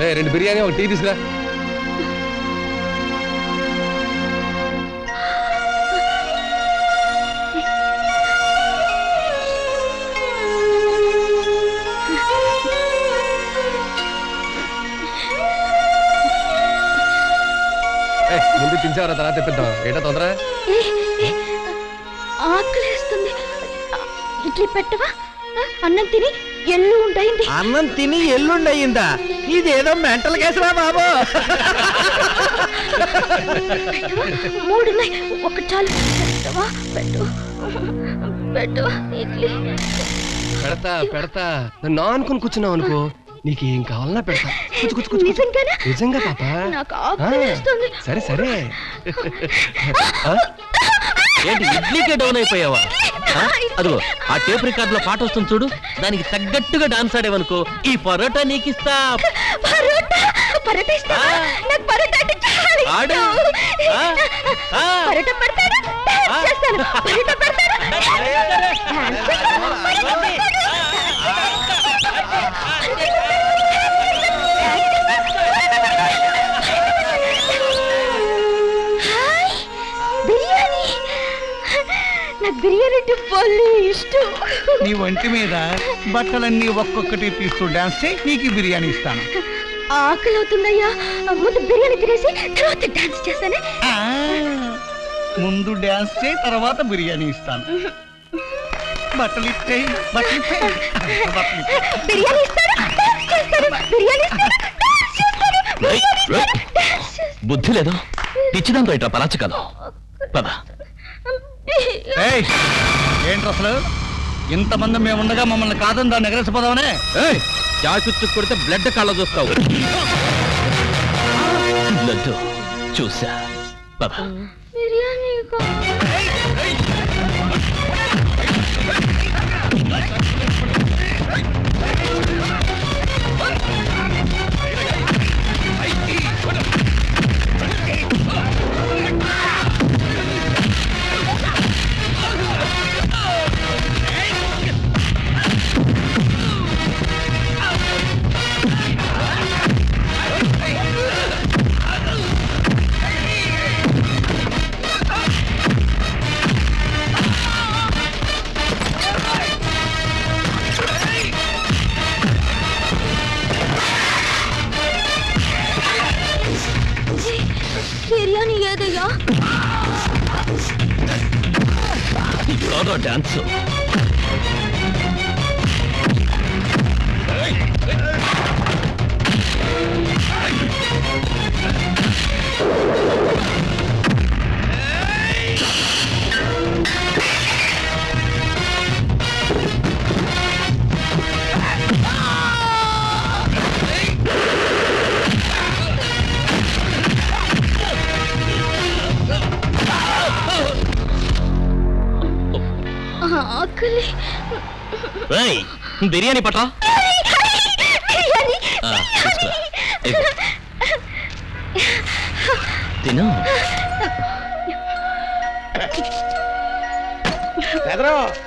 2 బిర్యానీ ఒక టీ తీసుకురా. ముందు తించావరా, తర్వాత తెప్పిద్దాం. ఏంటో తొందర? ఆకలిస్తుంది. ఇడ్లీ పెట్టవా? అన్నం తిని ఎల్లుండయింది. అన్నం తిని ఎల్లుండయిందా? ఇదేదో మెంటల్ కేసురా బాబు. 3 ఉన్నాయి, ఒకటి చాలు. పెట్టవా? పెట్టవా ఇడ్లీ? పెడతా. నన్ను అనుకుని కూర్చున్నావు అనుకో, నీకేం కావాలన్నా పెడతా. నిజంగా పాప, నాకు ఆకలిస్తుంది. సరే. ఏంటి ఇడ్లీకే డౌన్ అయిపోయావా? అదిగో ఆ టేప్ రికార్డ్ లో పాట వస్తుంది చూడు, దానికి తగ్గట్టుగా డాన్స్ ఆడేవనుకో ఈ పరోటా నీకిస్తా. నాకు బిర్యానీ అంటే భలే ఇష్టం. నీ ఒంటి మీద బట్టలన్నీ ఒక్కొక్కటి తీస్తూ డాన్స్ చేయి, నీకు బిర్యానీ ఇస్తాను. ఆకలి అవుతుందయ్యా, ముందు బిర్యానీ తినేసి తర్వాత డాన్స్ చేస్తానే. ముందు డాన్స్ చేయి, తర్వాత బిర్యానీ ఇస్తాను. బట్టలు ఇచ్చేయి. బిర్యానీ ఇస్తాను, డాన్స్ చేస్తాను. బిర్యానీ ఇస్తాను, డాన్స్ చేస్తాను. బుద్ధి లేదు, పిచ్చిదాంతో ఇట్లా పలాచకాలు. పద. ఏంటి అసలు ఇంతమంది మేము ఉండగా మమ్మల్ని కాదని దాన్ని ఎగరేసిపోదామనే? జాచుచ్చు కొడితే బ్లడ్ కళ్ళ చూస్తావు. బ్లడ్ చూసా. పద. బిర్యానీ ఏదయ్యా? డాన్స్ ఆకలి. బిర్యానీ పట్రా. తిను.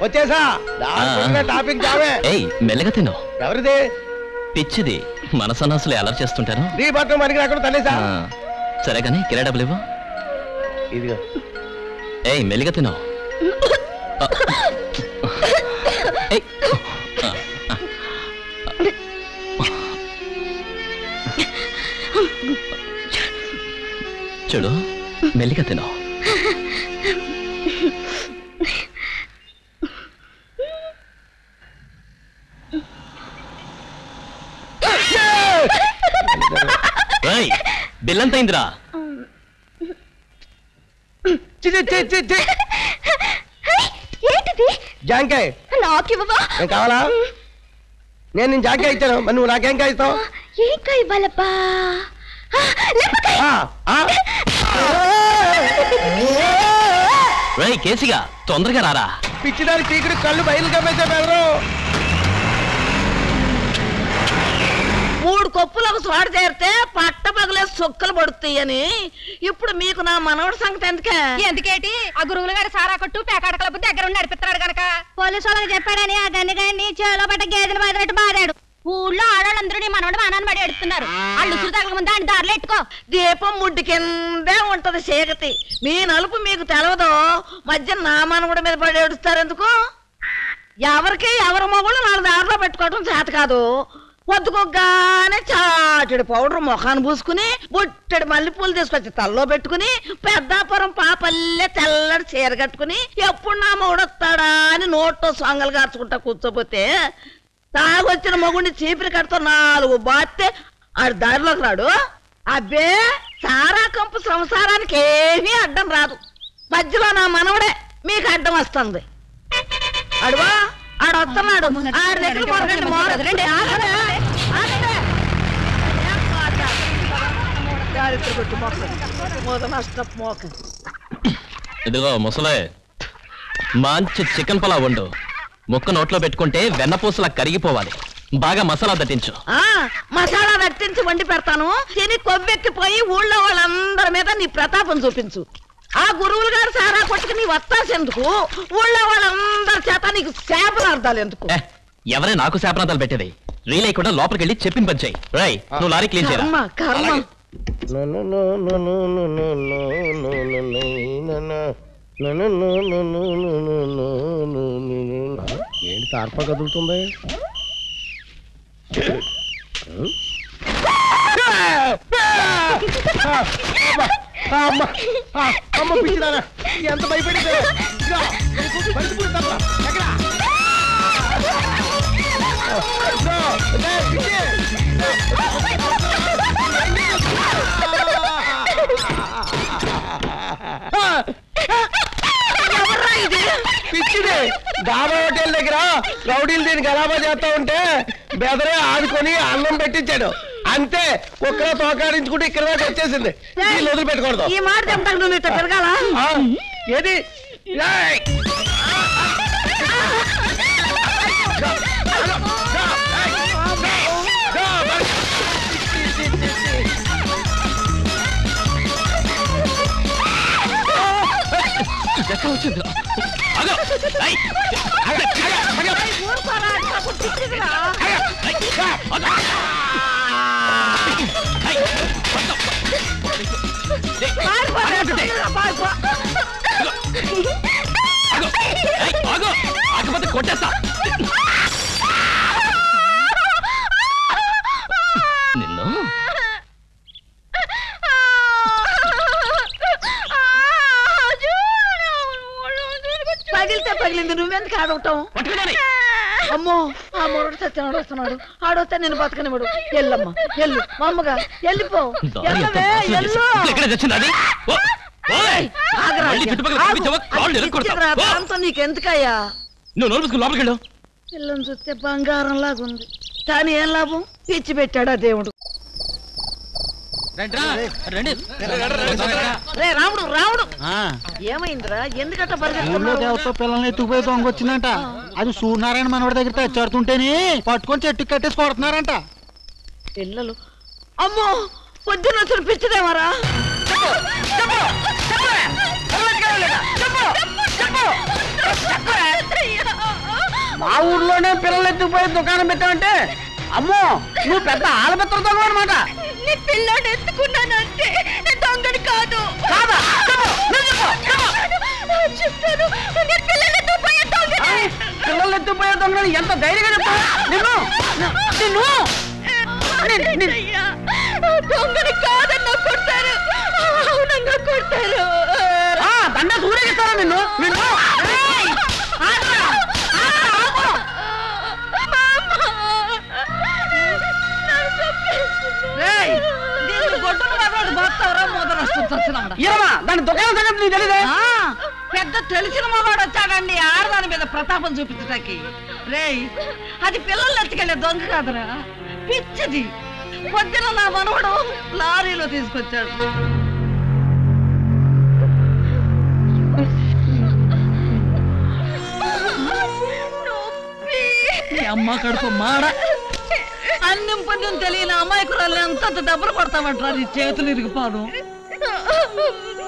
వచ్చేసా టాపిక్ చావే. మెల్లగా తిను. ఎవరిది? పిచ్చిది. మన సన్నాసులు అలర్ చేస్తుంటాను. నీ పట్ల మనకి అక్కడ తల్లేసా. సరే కానీ కిరా డబ్బులు ఇవ్వు. ఇదిగో. మెల్లిగా తిను. చూడు, మెల్లిగా తిను. బిల్లంత అయిందిరా. ఏంటిది? జాంకాయ. నాకివ్వవా? ఏం కావాలా? నేను జాంకాయ ఇచ్చాను, మరి నువ్వు నాకేం కాయ ఇస్తావు? ఏం కాయ ఇవ్వాలబ్బా? కేసిగా తొందరగా రారా. పిచ్చిదారి చీకుడు కళ్ళు బయలు కమ్మేసే బెదరు. 3 కొప్పులకు చోట చేరితే పట్ట పగలే సొక్కలు పడుతాయని ఇప్పుడు మీకు నా మనవడి సంగతి ఎందుకే? ఎందుకేటి? ఆ గురువులు గారు సారా కొట్టు పేకాట క్లబ్ దగ్గర ఉండి నడిపిస్తున్నాడు కనుక పోలీసు వాళ్ళకి చెప్పాడని ఆ గన్నిగాడిని చేలో పట్ట గేదెలు బాధినట్టు బాధాడు. ఊళ్ళో ఆడవాళ్ళందరూ నీ మనవడు మానాన్ని పడి ఎడుతున్నారు. వాళ్ళు ఉసురు తగల ముందు దాన్ని దారిలో ఎట్టుకో. దీపం ముడ్డి కిందే ఉంటది చీకటి. మీ నలుపు మీకు తెలవదు. మధ్య నా మనవడి మీద పడి ఏడుస్తారు ఎందుకు? ఎవరికి ఎవరి మొగుళ్ళు నాలుగు దారిలో పెట్టుకోవడం చేత కాదు. పొద్దుకోగానే చాటెడు పౌడర్ ముఖాన్ని పూసుకుని బుట్టెడు మల్లెపూలు తీసుకొచ్చి తల్లో పెట్టుకుని పెద్దాపురం పాపల్లే తెల్లడి చీర కట్టుకుని ఎప్పుడు నా మొగుడొస్తాడా అని నోట్లో సొంగలు గార్చుకుంటా కూర్చోపోతే తాగొచ్చిన మొగుడిని చీపిరి కడుతూ 4 బాస్తే ఆడు దారిలోకి రాడు. అబ్బే సారా కంపు సంసారానికి ఏమీ అడ్డం రాదు. మధ్యలో నా మనవడే మీకు అడ్డం వస్తుంది. అడువా ఆడు వస్తున్నాడు. ఆడి దగ్గర ఇదిగో ముసలే, మంచి చికెన్ పలావ్ వండు. ముక్క నోట్లో పెట్టుకుంటే వెన్నపూసలా కరిగిపోవాలి. బాగా మసాలా దట్టించు. మసాలా దట్టించి వండి పెడతాను. తిని కొవ్వెక్కిపోయి ఊళ్ళో వాళ్ళందరి మీద నీ ప్రతాపం చూపించు. ఆ గురువులు గారు సారా కొట్టుకు నీ వత్తాసెందుకు? ఊళ్ళో వాళ్ళందరి చేత నీకు శాపనార్థాలు ఎందుకు? ఎవరే నాకు శాపనార్థాలు పెట్టేది? రీలేకుండా లోపలికి వెళ్ళి చెప్పిన పని చెయ్యి. రై, నువ్వు లారీ క్లీన్ చేయరా. ఏంటి తార్ప కదులుతుంది? అమ్మ పిచ్చిదానా, ఎంత భయపడింది! పిచ్చిది డాబా హోటల్ దగ్గర రౌడీలు దీనికి గలాబా చేస్తా ఉంటే బెదరే ఆడుకొని అన్నం పెట్టించాడు. అంతే, కుక్కలో తోకాడించుకుంటే ఇక్కడ దాకా వచ్చేసింది. వీళ్ళు వదిలి పెట్టుకోవడదు. ఈ మాట చెప్తాను నువ్వు ఇట్లా తిరగాల. ఏది వచ్చింది. ఆగపోతే కొట్టేస్తా నిన్ను. పగిలితే పగిలింది, నువ్వెందుకు ఆడవటం? అమ్మో, ఆ మొరడు సత్యనాడు వస్తున్నాడు. ఆడొస్తే నేను బతకనివ్వడు. ఎల్లమ్మ ఎల్లు, మా అమ్మగా వెళ్ళిపో. నీకెందుకయ్యా? పిల్లని చూస్తే బంగారం లాగుంది, కానీ ఏం లాభం? పిచ్చి పెట్టాడా దేవుడు. రే రాముడు, రాముడు, ఏమైందిరా? ఎందుకంట దేవతో పిల్లల్ని ఎత్తుకుపోయి దొంగ వచ్చిందంట. అది సూర్యనారాయణ మనవాడి దగ్గర తెచ్చాడుతుంటేనే పట్టుకొని చెట్టు కట్టేసి కొడుతున్నారంట పిల్లలు. అమ్మో, పొద్దున్న వచ్చిన పిచ్చిదేమరా? మా ఊర్లోనే పిల్లలు ఎత్తుకుపోయి దుకాణం పెట్టామంటే అమ్మో, నువ్వు పెద్ద ఆలబెత్తల దొంగ అనమాట. నీ పిల్లని ఎత్తుకున్నానంటే దొంగని కాదు. చెప్తాను, నీ పిల్లలు ఎత్తుకుపోయే దొంగని. పిల్లలు ఎత్తుకుపోయే దొంగని ఎంత ధైర్యంగా చెప్తా నిన్ను. దొంగని కాదన్నా కొడతారు, అవునంగా కొడతారు. దండ సూర్యగిస్తారా నిన్ను? నిన్ను దాని దుకాణం సంగతి నీకు తెలియదే? పెద్ద తెలిసిన మగాడు వచ్చాడండి ఆడదాని మీద ప్రతాపం చూపించటానికి. రేయ్, అది పిల్లలు ఎత్తుకెళ్ళే దొంగ కాదురా, పిచ్చిది. పొద్దున నా మనవడు లారీలో తీసుకొచ్చాడు. అమ్మ కడుపు మాడ. అన్నం పుణ్యం తెలియని అమాయకురాలు ఎంత దెబ్బలు కొడతామంటారా? నీ చేతులు ఇరిగిపోను.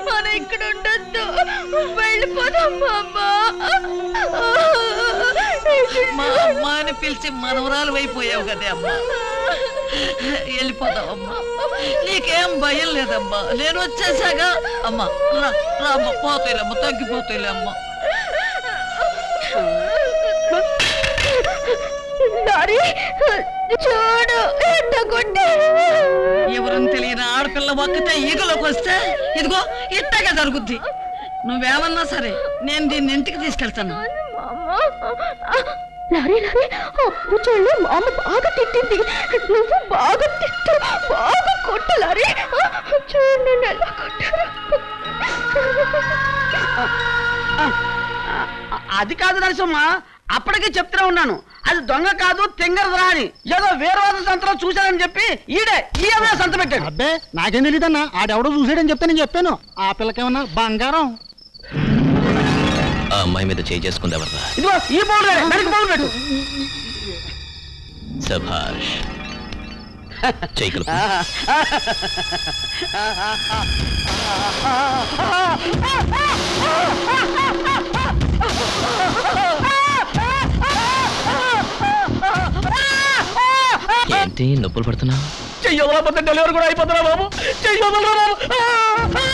మనం ఇక్కడ ఉండొద్దు, వెళ్ళిపోదాం. అమ్మా అని పిలిచి మనవరాలు అయిపోయావు కదే అమ్మా. వెళ్ళిపోతావమ్మా, నీకేం భయం లేదమ్మా, నేను వచ్చేసాగా. అమ్మా రా అమ్మ, పోతాయిలేమ్మా, తగ్గిపోతాయిలే అమ్మా. చూడు ఎవరని తెలియని ఆడపిల్ల ఒక్కతే ఈగలోకి వస్తే ఇదిగో ఇట్టగా జరుగుద్ది. నువ్వేమన్నా సరే నేను దీన్ని ఇంటికి తీసుకెళ్తాను. లారీ అప్పు చెల్లి మామ బాగా తిట్టింది, నువ్వు బాగా తిట్టు, బాగా కొట్టు లారీ. చూడు ఎలా కొట్టారు. అది కాదు నరసమ్మ, అప్పటికే చెప్తూనే ఉన్నాను అది దొంగ కాదు తెంగరదురా అని. ఏదో వేరే వాళ్ళ సంతలో చూశానని చెప్పి ఈ అమ్మాయి సంత పెట్టాడు. అబ్బే నాకేం తెలియదన్నా, ఆడెవడో చూసాడని చెప్తే నేను చెప్పాను. ఆ పిల్లకేమన్నా బంగారం. ఆ అమ్మాయి మీద చేయి చేసుకుంది ఎవర్రా? ఇదిగో ఈ పౌడర్ దానికి పౌడర్ పెట్టు. సభాష్, చేయి కలుపు. ఏంటి నొప్పులు పడుతున్నా? చెయ్యొదలపోతే డెలివరీ కూడా అయిపోతున్నా బాబు, చెయ్యొదలరా బాబు.